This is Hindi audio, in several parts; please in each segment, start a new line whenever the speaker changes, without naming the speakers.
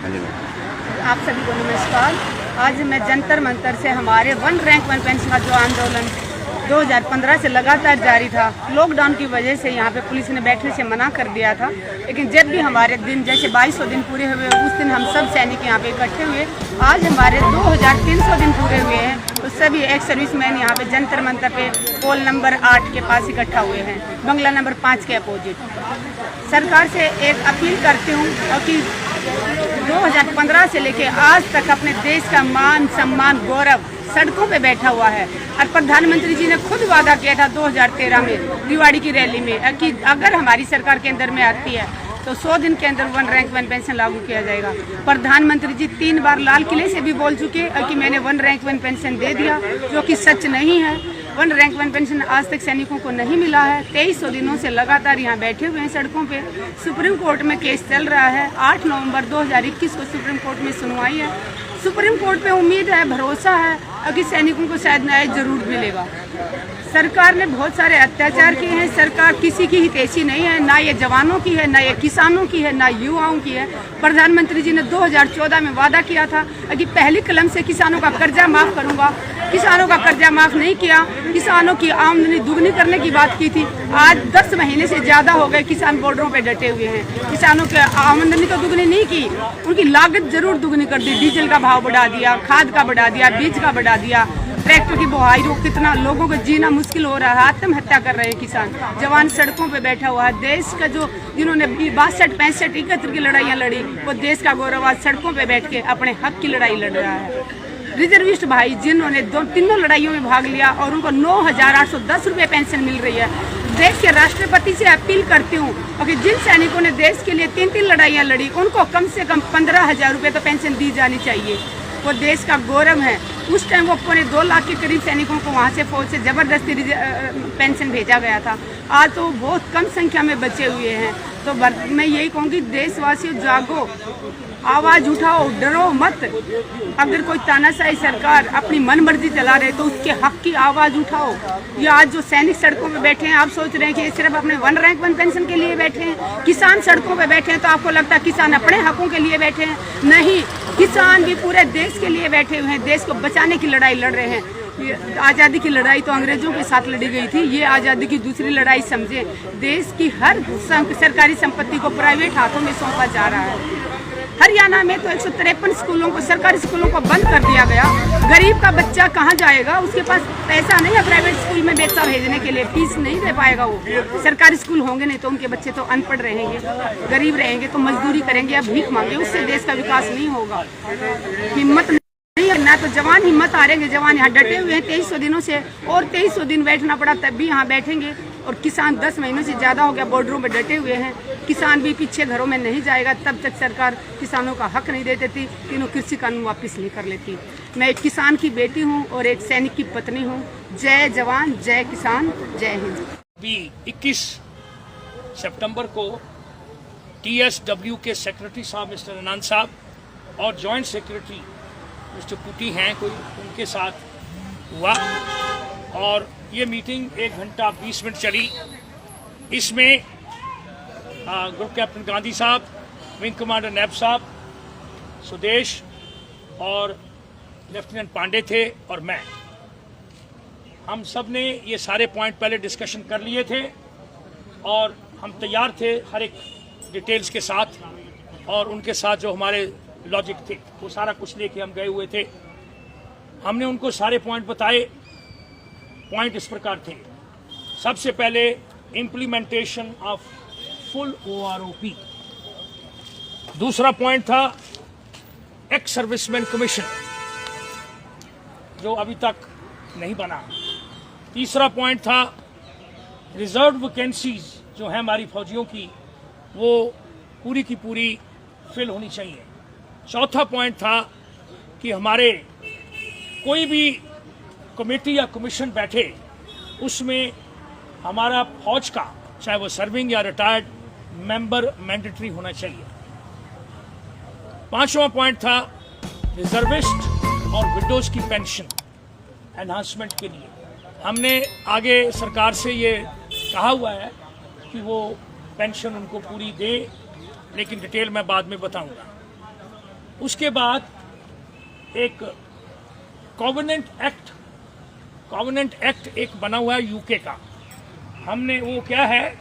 आप सभी को नमस्कार। आज मैं जंतर मंतर से हमारे वन रैंक वन पेंशन का जो आंदोलन 2015 से लगातार जारी था, लॉकडाउन की वजह से यहाँ पे पुलिस ने बैठने से मना कर दिया था। लेकिन जब भी हमारे दिन जैसे 2200 दिन पूरे हुए, उस दिन हम सब सैनिक यहाँ पे इकट्ठे हुए। आज हमारे 2300 दिन पूरे हुए हैं, तो सभी एक सर्विसमैन यहाँ पे जंतर मंतर पे पोल नंबर 8 के पास इकट्ठा हुए हैं, बंगला नंबर 5 के अपोजिट। सरकार से एक अपील करती हूँ कि 2015 से लेके आज तक अपने देश का मान सम्मान गौरव सड़कों पे बैठा हुआ है। और प्रधानमंत्री जी ने खुद वादा किया था 2013 में दिवाली की रैली में कि अगर हमारी सरकार के अंदर में आती है तो 100 दिन के अंदर वन रैंक वन पेंशन लागू किया जाएगा। प्रधानमंत्री जी 3 बार लाल किले से भी बोल चुके कि मैंने वन रैंक वन पेंशन दे दिया, जो कि सच नहीं है। वन रैंक वन पेंशन आज तक सैनिकों को नहीं मिला है। 2300 दिनों से लगातार यहाँ बैठे हुए हैं सड़कों पे। सुप्रीम कोर्ट में केस चल रहा है। 8 नवंबर 2021 को सुप्रीम कोर्ट में सुनवाई है। सुप्रीम कोर्ट पे उम्मीद है, भरोसा है कि सैनिकों को शायद न्याय जरूर मिलेगा। सरकार ने बहुत सारे अत्याचार किए हैं। सरकार किसी की हितैषी नहीं है, ना ये जवानों की है, ना ये किसानों की है, ना युवाओं की है। प्रधानमंत्री जी ने 2014 में वादा किया था कि पहली कलम से किसानों का कर्जा माफ करूंगा। किसानों का कर्जा माफ नहीं किया। किसानों की आमदनी दुगनी करने की बात की थी। आज 10 महीने से ज्यादा हो गए किसान बॉर्डरों पे डटे हुए हैं। किसानों की आमदनी तो दुगनी नहीं की, उनकी लागत जरूर दुगनी कर दी। डीजल का भाव बढ़ा दिया, खाद का बढ़ा दिया, बीज का बढ़ा दिया, ट्रैक्टर की बुआई रोक। कितना लोगों को जीना मुश्किल हो रहा है। आत्महत्या कर रहे हैं किसान। जवान सड़कों पे बैठा हुआ है। देश का जो जिन्होंने 62, 65, 71 की लड़ाइयाँ लड़ी, वो देश का गौरव आज सड़कों पे बैठ के अपने हक की लड़ाई लड़ रहा है। रिजर्विस्ट भाई जिन्होंने तीनों लड़ाइयों में भाग लिया और उनको 9,810 रुपये पेंशन मिल रही है। देश के राष्ट्रपति से अपील करती हूँ कि जिन सैनिकों ने देश के लिए 3 लड़ाइयाँ लड़ी, उनको कम से कम 15,000 रुपये तो पेंशन दी जानी चाहिए। वो देश का गौरव है। उस टाइम वो पौने 2 लाख के करीब सैनिकों को वहाँ से फौज से जबरदस्ती पेंशन भेजा गया था। आज तो बहुत कम संख्या में बचे हुए हैं। तो मैं यही कहूँगी, देशवासियों जागो, आवाज उठाओ, डरो मत। अगर कोई तानाशाही सरकार अपनी मनमर्जी चला रहे तो उसके हक की आवाज उठाओ। ये आज जो सैनिक सड़कों पे बैठे हैं, आप सोच रहे हैं कि सिर्फ अपने वन रैंक वन पेंशन के लिए बैठे हैं। किसान सड़कों पे बैठे हैं तो आपको लगता है किसान अपने हकों के लिए बैठे हैं। नहीं, किसान भी पूरे देश के लिए बैठे हुए हैं। देश को बचाने की लड़ाई लड़ रहे हैं। आज़ादी की लड़ाई तो अंग्रेजों के साथ लड़ी गई थी, ये आज़ादी की दूसरी लड़ाई समझे। देश की हर सरकारी संपत्ति को प्राइवेट हाथों में सौंपा जा रहा है। हरियाणा में तो 153 स्कूलों को, सरकारी स्कूलों को बंद कर दिया गया। गरीब का बच्चा कहाँ जाएगा? उसके पास पैसा नहीं है प्राइवेट स्कूल में बच्चा भेजने के लिए, फीस नहीं दे पाएगा वो। सरकारी स्कूल होंगे नहीं तो उनके बच्चे तो अनपढ़ रहेंगे, गरीब रहेंगे, तो मजदूरी करेंगे या भीख मांगे। उससे देश का विकास नहीं होगा। हिम्मत नहीं है ना, तो जवान हिम्मत हारेंगे। जवान यहाँ डटे हुए हैं 2300 दिनों से, और 2300 दिन बैठना पड़ा तब भी यहाँ बैठेंगे। और किसान 10 महीनों से ज़्यादा हो गया बॉर्डरों में डटे हुए हैं। किसान भी पीछे घरों में नहीं जाएगा तब तक सरकार किसानों का हक नहीं दे देती, तीनों कृषि कानून वापस नहीं कर लेती। मैं एक किसान की बेटी हूँ और एक सैनिक की पत्नी हूँ। जय जवान, जय किसान, जय हिंद।
अभी 21 सितंबर को TSW के सेक्रेटरी साहब मिस्टर अनंत साहब और जॉइंट सेक्रेटरी मिस्टर पुटी हैं कोई, उनके साथ हुआ और ये मीटिंग 1 घंटा 20 मिनट चली। इसमें ग्रुप कैप्टन गांधी साहब, विंग कमांडर नैब साहब, सुदेश और लेफ्टिनेंट पांडे थे और मैं। हम सब ने ये सारे पॉइंट पहले डिस्कशन कर लिए थे और हम तैयार थे हर एक डिटेल्स के साथ, और उनके साथ जो हमारे लॉजिक थे वो सारा कुछ लेके हम गए हुए थे। हमने उनको सारे पॉइंट बताए। पॉइंट इस प्रकार थे। सबसे पहले इम्प्लीमेंटेशन ऑफ फुल OROP। दूसरा पॉइंट था एक्स सर्विसमैन कमीशन, जो अभी तक नहीं बना। तीसरा पॉइंट था रिजर्व वैकेंसीज जो है हमारी फौजियों की, वो पूरी की पूरी फिल होनी चाहिए। चौथा पॉइंट था कि हमारे कोई भी कमेटी या कमीशन बैठे उसमें हमारा फौज का, चाहे वो सर्विंग या रिटायर्ड मेंबर, मैंडेटरी होना चाहिए। पांचवा पॉइंट था रिजर्विस्ट और विडोज की पेंशन एनहांसमेंट के लिए। हमने आगे सरकार से ये कहा हुआ है कि वो पेंशन उनको पूरी दे, लेकिन डिटेल मैं बाद में बताऊंगा। उसके बाद एक कॉवेनेंट एक्ट एक बना हुआ है यूके का। हमने वो क्या है,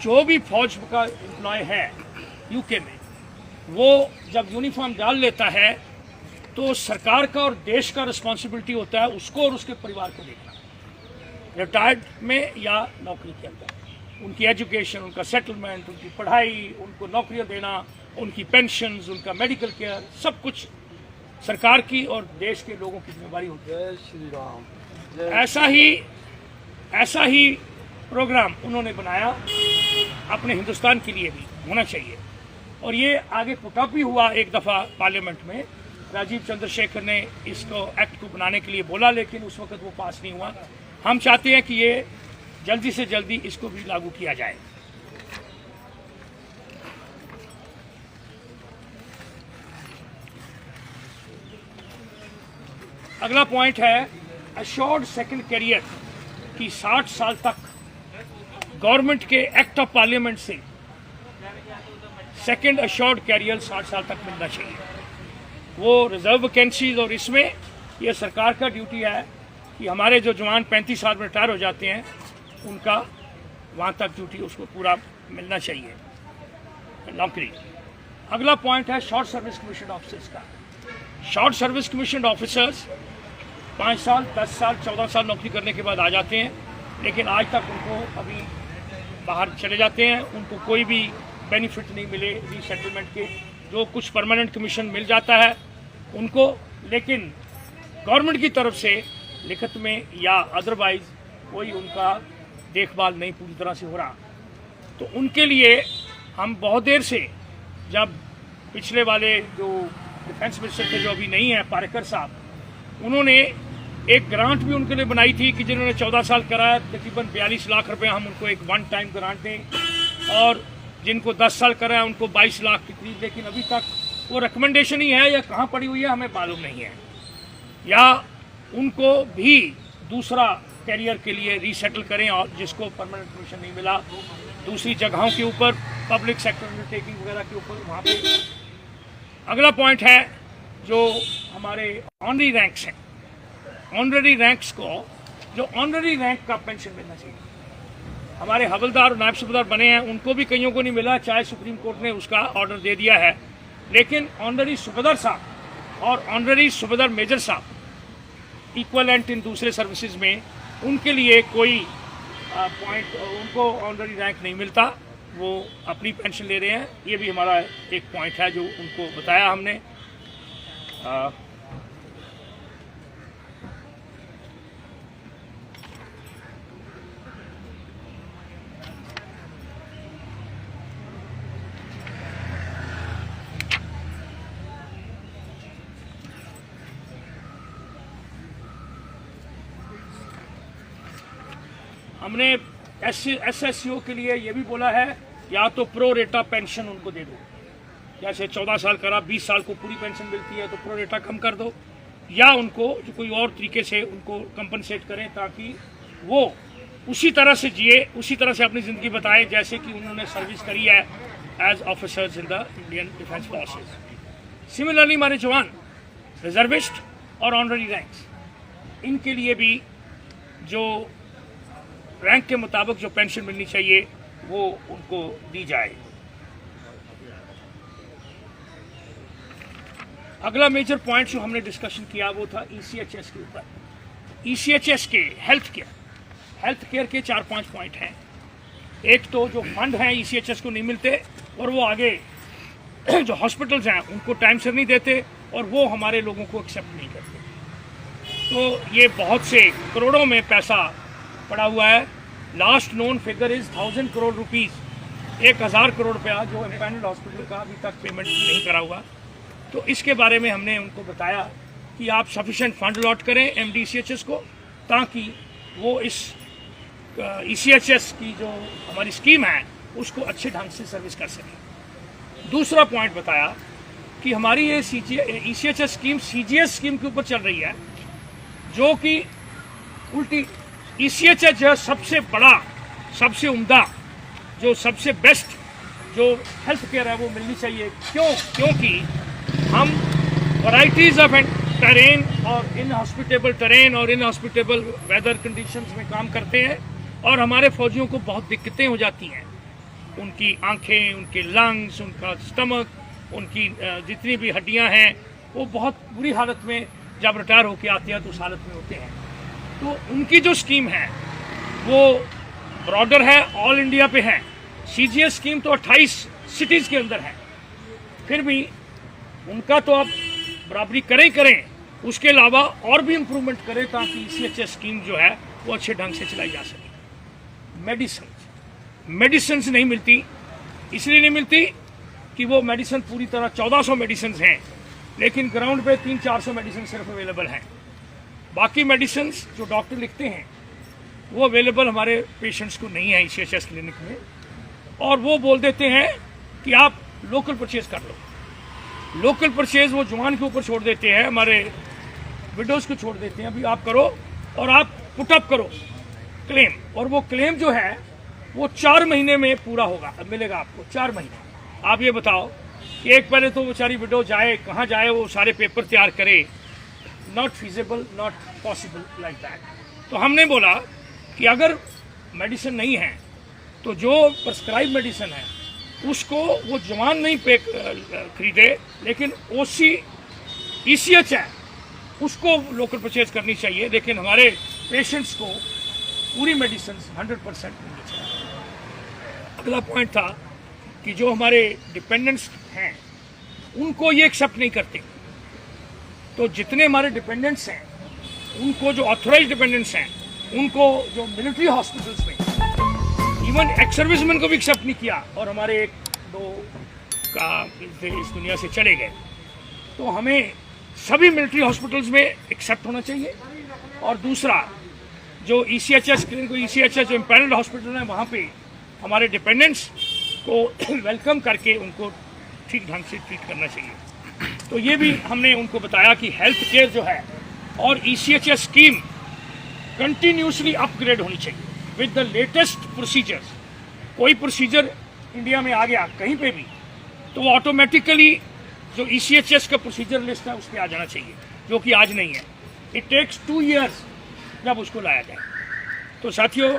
जो भी फौज का एम्प्लॉय है यूके में, वो जब यूनिफॉर्म डाल लेता है तो सरकार का और देश का रिस्पॉन्सिबिलिटी होता है उसको और उसके परिवार को देखना, रिटायर्ड में या नौकरी के अंदर। उनकी एजुकेशन, उनका सेटलमेंट, उनकी पढ़ाई, उनको नौकरियां देना, उनकी पेंशन्स, उनका मेडिकल केयर, सब कुछ सरकार की और देश के लोगों की जिम्मेदारी होती है।
जय श्री राम।
ऐसा ही प्रोग्राम उन्होंने बनाया अपने हिंदुस्तान के लिए भी होना चाहिए। और ये आगे पुटअप भी हुआ एक दफ़ा पार्लियामेंट में। राजीव चंद्रशेखर ने इसको एक्ट को बनाने के लिए बोला, लेकिन उस वक्त वो पास नहीं हुआ। हम चाहते हैं कि ये जल्दी से जल्दी इसको भी लागू किया जाए। अगला पॉइंट है अश्योर्ड सेकंड कैरियर की 60 साल तक गवर्नमेंट के एक्ट ऑफ पार्लियामेंट से सेकंड अश्योर्ड कैरियर 60 साल तक मिलना चाहिए। वो रिजर्व वैकेंसीज, और इसमें यह सरकार का ड्यूटी है कि हमारे जो जवान 35 साल में रिटायर हो जाते हैं उनका वहाँ तक ड्यूटी उसको पूरा मिलना चाहिए नौकरी। अगला पॉइंट है शॉर्ट सर्विस कमीशन ऑफिसर्स का। शॉर्ट सर्विस कमीशन ऑफिसर्स 5 साल, 10 साल, 14 साल नौकरी करने के बाद आ जाते हैं, लेकिन आज तक उनको अभी बाहर चले जाते हैं, उनको कोई भी बेनिफिट नहीं मिले रीसेटलमेंट के। जो कुछ परमानेंट कमीशन मिल जाता है उनको, लेकिन गवर्नमेंट की तरफ से लिखित में या अदरवाइज कोई उनका देखभाल नहीं पूरी तरह से हो रहा। तो उनके लिए हम बहुत देर से, जब पिछले वाले जो डिफेंस मिनिस्टर थे जो अभी नहीं है, पारेकर साहब, उन्होंने एक ग्रांट भी उनके लिए बनाई थी कि जिन्होंने 14 साल कराया तकरीबन 42 लाख रुपए हम उनको एक वन टाइम ग्रांट दें, और जिनको 10 साल कराया उनको 22 लाख के करीब। लेकिन अभी तक वो रिकमेंडेशन ही है या कहाँ पड़ी हुई है हमें मालूम नहीं है, या उनको भी दूसरा कैरियर के लिए रीसेटल करें, और जिसको परमानेंट कमीशन नहीं मिला दूसरी जगहों के ऊपर, पब्लिक सेक्टर अंडरटेकिंग वगैरह के ऊपर, वहाँ पे। अगला पॉइंट है जो हमारे ऑनरी रैंक्स हैं। ऑनररी रैंक्स को, जो ऑनररी रैंक का पेंशन मिलना चाहिए। हमारे हवलदार और नायब सूबेदार बने हैं, उनको भी कईयों को नहीं मिला, चाहे सुप्रीम कोर्ट ने उसका ऑर्डर दे दिया है, लेकिन ऑनररी सूबेदार साहब और ऑनररी सूबेदार मेजर साहब इक्वलेंट इन दूसरे सर्विसेज में, उनके लिए कोई पॉइंट, उनको ऑनररी रैंक नहीं मिलता, वो अपनी पेंशन ले रहे हैं। ये भी हमारा एक पॉइंट है जो उनको बताया हमने। हमने एसएससीओ के लिए ये भी बोला है, या तो प्रो रेटा पेंशन उनको दे दो, जैसे 14 साल करा 20 साल को पूरी पेंशन मिलती है तो प्रो रेटा कम कर दो, या उनको जो कोई और तरीके से उनको कंपनसेट करें ताकि वो उसी तरह से जिए, उसी तरह से अपनी ज़िंदगी बताए जैसे कि उन्होंने सर्विस करी है as officers in the Indian defence forces. Similarly हमारे जवान रिजर्विस्ट और ऑनररी रैंक्स, इनके लिए भी जो रैंक के मुताबिक जो पेंशन मिलनी चाहिए वो उनको दी जाए। अगला मेजर पॉइंट जो हमने डिस्कशन किया वो था ईसीएचएस के ऊपर। ईसीएचएस के हेल्थ केयर के 4-5 पॉइंट हैं। एक तो जो फंड हैं ईसीएचएस को नहीं मिलते, और वो आगे जो हॉस्पिटल्स हैं उनको टाइम से नहीं देते, और वो हमारे लोगों को एक्सेप्ट नहीं करते। तो ये बहुत से करोड़ों में पैसा पड़ा हुआ है। Last known figure is 1000 crore rupees, 1000 crore रुपया जो एम्पैनल्ड हॉस्पिटल का अभी तक पेमेंट नहीं करा हुआ। तो इसके बारे में हमने उनको बताया कि आप सफिशेंट फंड अलॉट करें एमडीसीएचएस को, ताकि वो इस ईसीएचएस की जो हमारी स्कीम है उसको अच्छे ढंग से सर्विस कर सकें। दूसरा पॉइंट बताया कि हमारी ये ईसीएचएस स्कीम सीजीएस स्कीम के ऊपर चल रही है, जो कि उल्टी ईसीएचएस जो सबसे बड़ा, सबसे उम्दा, जो सबसे बेस्ट जो हेल्थ केयर है वो मिलनी चाहिए। क्योंकि हम वैराइटीज़ ऑफ टेरेन और इनहॉस्पिटेबल टेरेन और इनहॉस्पिटेबल वेदर कंडीशंस में काम करते हैं, और हमारे फौजियों को बहुत दिक्कतें हो जाती हैं। उनकी आंखें, उनके लंग्स, उनका स्टमक, उनकी जितनी भी हड्डियां हैं वो बहुत बुरी हालत में जब रिटायर होके आते हैं तो उस हालत में होते हैं। तो उनकी जो स्कीम है वो ब्रॉडर है, ऑल इंडिया पे है। CGS स्कीम तो 28 सिटीज़ के अंदर है, फिर भी उनका तो आप बराबरी करें, उसके अलावा और भी इम्प्रूवमेंट करें ताकि ECHS स्कीम जो है वो अच्छे ढंग से चलाई जा सके। मेडिसिन नहीं मिलती, इसलिए नहीं मिलती कि वो मेडिसिन पूरी तरह 1400 मेडिसिन हैं, लेकिन ग्राउंड पे 300-400 मेडिसिन सिर्फ अवेलेबल हैं। बाकी मेडिसिन जो डॉक्टर लिखते हैं वो अवेलेबल हमारे पेशेंट्स को नहीं है ECHS क्लिनिक में, और वो बोल देते हैं कि आप लोकल परचेज कर लो। लोकल परचेज वो जवान के ऊपर छोड़ देते हैं, हमारे विडोज़ को छोड़ देते हैं, अभी आप करो और आप पुटअप करो क्लेम, और वो क्लेम जो है वो 4 महीने में पूरा होगा, मिलेगा आपको 4 महीने। आप ये बताओ कि एक पहले तो बेचारी विडो जाए, कहाँ जाए, वो सारे पेपर तैयार करे, not feasible, not possible like that. तो हमने बोला कि अगर मेडिसिन नहीं है तो जो प्रिस्क्राइब मेडिसिन है उसको वो जवान नहीं खरीदे, लेकिन OC ECH है उसको लोकल परचेज करनी चाहिए, लेकिन हमारे पेशेंट्स को पूरी मेडिसिन 100% मिलनी चाहिए। अगला पॉइंट था कि जो हमारे डिपेंडेंट्स हैं उनको ये एक्सेप्ट नहीं करते, तो जितने हमारे डिपेंडेंट्स हैं उनको, जो ऑथोराइज डिपेंडेंट्स हैं उनको, जो मिलिट्री हॉस्पिटल्स में, इवन एक्स सर्विसमैन को भी एक्सेप्ट नहीं किया, और हमारे 1-2 का इस दुनिया से चले गए। तो हमें सभी मिलिट्री हॉस्पिटल्स में एक्सेप्ट होना चाहिए। और दूसरा, जो ECHS ECHS जो इम्पैनल्ड हॉस्पिटल है वहाँ पे हमारे डिपेंडेंट्स को वेलकम करके उनको ठीक ढंग से ट्रीट करना चाहिए। तो ये भी हमने उनको बताया कि हेल्थ केयर जो है और ECHS स्कीम कंटिन्यूसली अपग्रेड होनी चाहिए विद द लेटेस्ट प्रोसीजर्स। कोई प्रोसीजर इंडिया में आ गया कहीं पे भी तो वो ऑटोमेटिकली जो ECHS का प्रोसीजर लिस्ट है उस पर आ जाना चाहिए, जो कि आज नहीं है। इट टेक्स 2 years जब उसको लाया जाए। तो साथियों,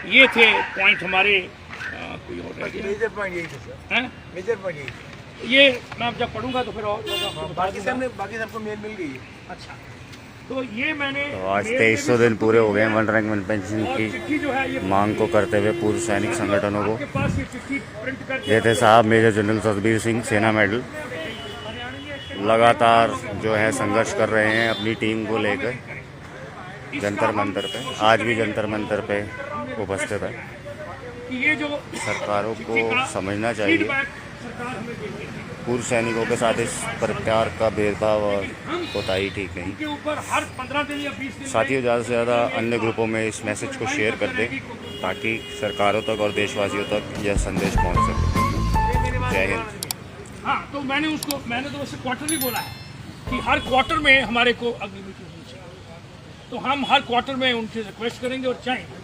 ये थे पॉइंट हमारे। कोई और रह गया?
मेजर पॉइंट यही था सर।
हैं?
मेजर पॉइंट यही था।
ये मैं जब पढ़ूंगा तो फिर और
बाकी सबको मेल मिल गई है।
अच्छा, तो ये मैंने
तो आज 2300 दिन पूरे हो गए हैं वन रैंक वन पेंशन
और चिट्ठी जो है ये
की मांग को करते हुए पूर्व सैनिक संगठनों को।
आपके पास ये चिट्ठी प्रिंट करके
ये थे साहब मेजर जनरल सतबीर सिंह, सेना मेडल। लगातार जो है संघर्ष कर रहे हैं अपनी टीम को लेकर जंतर मंतर पे। आज भी जंतर मंतर पे उपस्थित है।
कि ये जो
सरकारों को
चिट्ठी का
समझना चाहिए
फीडबैक सरकार हमें देती है
पूर्व सैनिकों के साथ इस प्रकार का भेदभाव और कोताही ठीक नहीं।
के ऊपर हर 15 दिन या 20 दिन
साथियों, ज़्यादा से ज़्यादा अन्य ग्रुपों में इस मैसेज को शेयर कर दें ताकि सरकारों तक और देशवासियों तक यह संदेश पहुंच सके। जय हिंद।
हाँ, तो मैंने तो वैसे क्वार्टरली बोला है कि हर क्वार्टर में हमारे को अगली मीटिंग होनी चाहिए। तो हम हर क्वार्टर में उनसे रिक्वेस्ट करेंगे और चाहेंगे,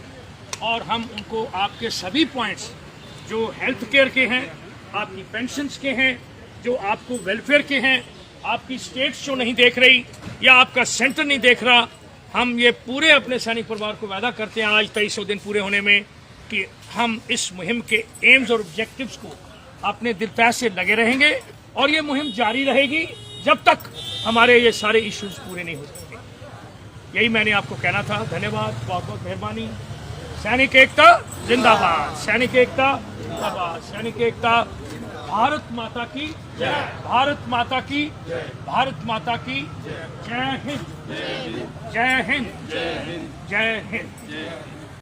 और हम उनको आपके सभी पॉइंट्स जो हेल्थ केयर के हैं, आपकी पेंशन्स के हैं, जो आपको वेलफेयर के हैं, आपकी स्टेट्स जो नहीं देख रही या आपका सेंटर नहीं देख रहा, हम ये पूरे अपने सैनिक परिवार को वादा करते हैं आज 2300 दिन पूरे होने में कि हम इस मुहिम के एम्स और ऑब्जेक्टिव्स को अपने दिल पैर से लगे रहेंगे, और ये मुहिम जारी रहेगी जब तक हमारे ये सारे इश्यूज पूरे नहीं हो सकते। यही मैंने आपको कहना था। धन्यवाद, बहुत बहुत मेहरबानी। सैनिक एकता जिंदाबाद, सैनिक एकता जिंदाबाद, सैनिक एकता। भारत माता की जय, भारत माता की जय, भारत माता की जय हिंद, जय हिंद, जय हिंद, जय हिंद।